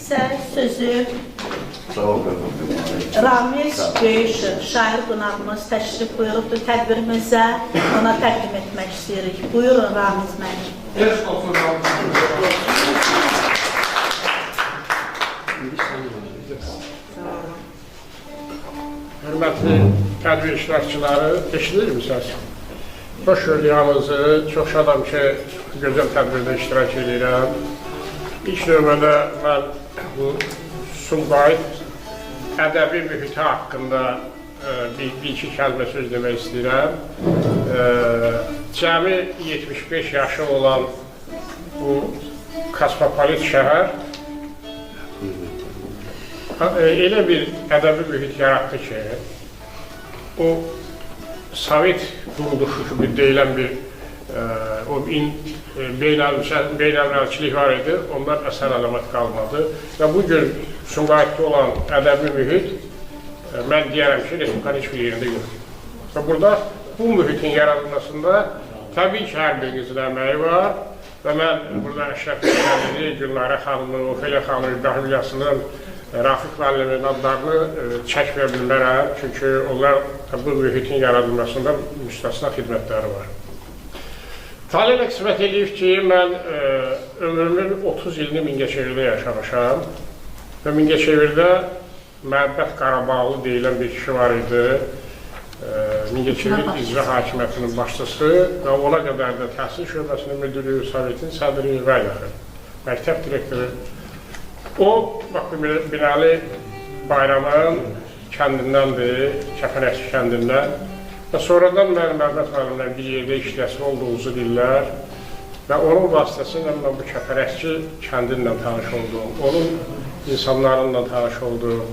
isə sözü Ramiz Göyüşov, şair qonağımız təşrif buyurubdur tədbirimizə, ona təqdim etmək istəyirik. Buyurun Ramiz müəllim. Hörmətli tədbir iştirakçıları, eşidir misiniz? Xoş gördüyünüzü, çox şadam ki, gözəl tədbirdə iştirak edirəm. İlk növbədə mən bu Sumqayıt ədəbi mühiti haqqında bir-iki kəlmə söz demək istəyirəm. Cəmi 75 yaşı olan bu kosmopolit şəhər elə bir ədəbi mühit yaratdı ki, o Sovet quruluşu kimi deyilən bir beynəlmilçilik var idi, onlar əsər əlamət qalmadı və bugün Sumqayıtda olan ədəbi mühit, mən deyərəm ki, Respublikanın heç bir yerində yoxdur. Və burada bu mühitin yaradılmasında təbii ki, hər birinizin əməyi var və mən burada Əşrəf Müəllimini, Gülnarə xanımı, Ofelia xanımı, İbrahim İlyasının, Rafiq müəllimin adlarını çəkməyə bilmərəm, çünki onlar bu mühitin yaradılmasında müstəsna xidmətləri var. Talih qismət edib ki, mən ömrümün 30 ilini Mingəçevirdə yaşamışam və Mingəçevirdə Məhəbbət Qarabağlı deyilən bir kişi var idi. Mingəçevir İcra Hakimiyyətinin başçısı və ona qədər də təhsil şöbəsinin müdürü, Sovetin sədri və yaxın, məktəb direktoru. O, Binali Bayramın kəndindəndir, Kəpənəkçi kəndindən və sonradan mən Məhəbbət müəllimlə bir yerdə işləyəsi olduğunuzu bilirlər və onun vasitəsilə mən bu Kəpənəkçi kəndinlə tanış oldum, onun insanlarla tanış oldum,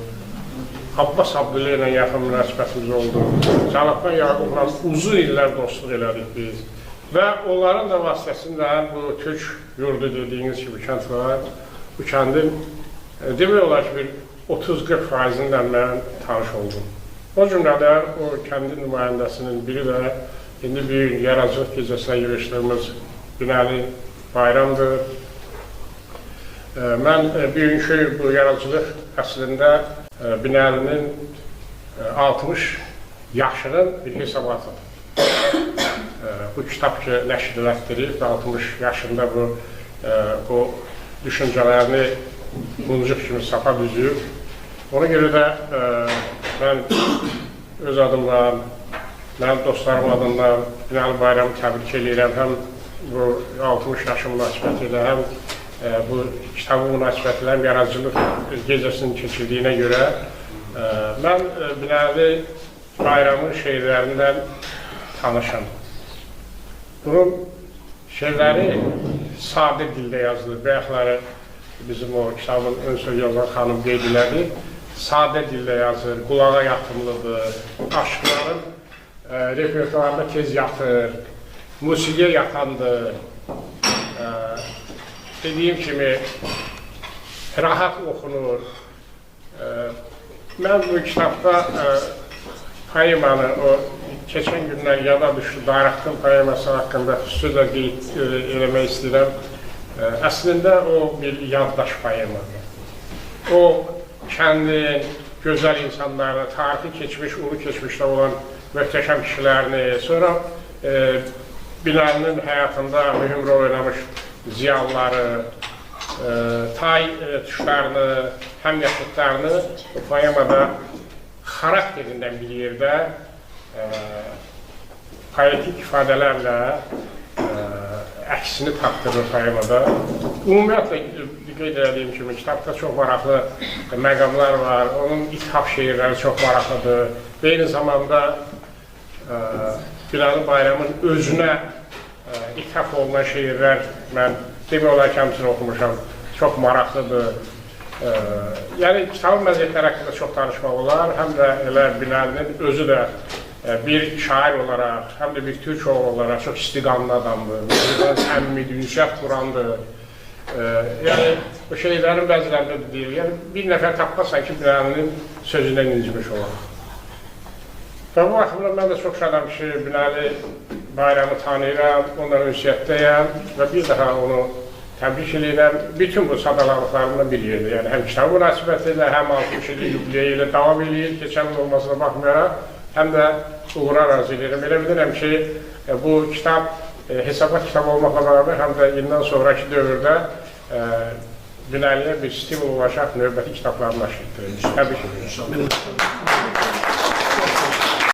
Abbas Abdüllə ilə yaxın münasibətimiz oldu, Cənabdan Yaqubla uzun illər dostluq elədik biz və onların da vasitəsində bu Türk yurdu dediyiniz kimi kənd var. Bu kəndin demək olar ki, bir 30-40%-dən mən tanış oldum. O cümlədən o kəndin nümayəndəsinin biri də indi bir yaradıcılıq gecəsinə yığışdığımız Binali Bayramdır. Mən bugünkü bu yaradıcılıq əslində Binalinin 60 yaşının bir hesabatıdır. Bu kitab ki, nəşr elətdirib və 60 yaşında bu düşüncələrini muncuq kimi sapa düzüb. Ona görə də mən öz adımla, mənim dostlarım adından Binali Bayramı təbrik edirəm. Həm bu 60 yaşı münasibəti ilə, həm bu kitabın münasibəti ilə, həm yaradıcılıq gecəsinin keçirdiyinə görə mən Binali Bayramın şeirlərindən tanışam. Bunun şeirləri sadə dildə yazılır. Bəyəkləri bizim o kitabın ön söz yazan xanım qeyd elədi. Sadə dildə yazır, qulağa yatımlıdır, aşıqların repertuarına tez yatır, musiqiyə yatandır. Dediyim kimi, rahat oxunur. Mən bu kitabda poemanı, o keçən günlər yada düşdü, Daraqtın poeması haqqında xüsusilə qeyd eləmək istəyirəm. Əslində o bir yaddaş poemadır. O kəndin gözəl insanlarını, tarixi keçmiş, ulu keçmişdə olan möhtəşəm kişilərini, sonra Binalinin həyatında mühüm rol oynamış ziyalıları, tay tuşlarını, həmyaşıtlarını bu poemada xarakterindən bir yerdə poetik ifadələrlə əksini tapdırır poemada. Ümumiyyətlə, qeyd edədiyim kimi, kitabda çox maraqlı məqamlar var, onun ithaf şeirləri çox maraqlıdır və eyni zamanda Binali Bayramın özünə ithaf olunan şeirlər, mən demək olar ki, həmçinin oxumuşam, çox maraqlıdır. Yəni, kitabın məziyyətləri haqqında çox danışmaq olar, həm də elə Binalinin özü də bir şair olaraq, həm də bir türk oğlu olaraq çox istiqamlı adamdır, əmmi, ünsiyyət qurandır. Yəni, bu şeylərin bəzilərində deyir, yəni, bir nəfər tapmasan ki, Binalinin sözündən incimiş olar. Və bu baxımdan mən də çox şadam ki, Binali Bayramı tanıyıram, ondan ünsiyyətdəyəm və bir daha onu təbrik edirəm. Bütün bu sadalarlıqlarından bir yerdə, yəni həm kitab münasibəti ilə, həm 60 illik yubileyi ilə davam edir, keçən il olmasına baxmayaraq, həm də uğur arzu edirəm. Elə bilirəm ki, bu kitab hesabat kitabı olmaqla beraber, həm də ildən sonraki dövrdə Binəliyə bir stimul olacaq növbəti kitablarını nəşr etdirilmiş. Təbrik edirəm.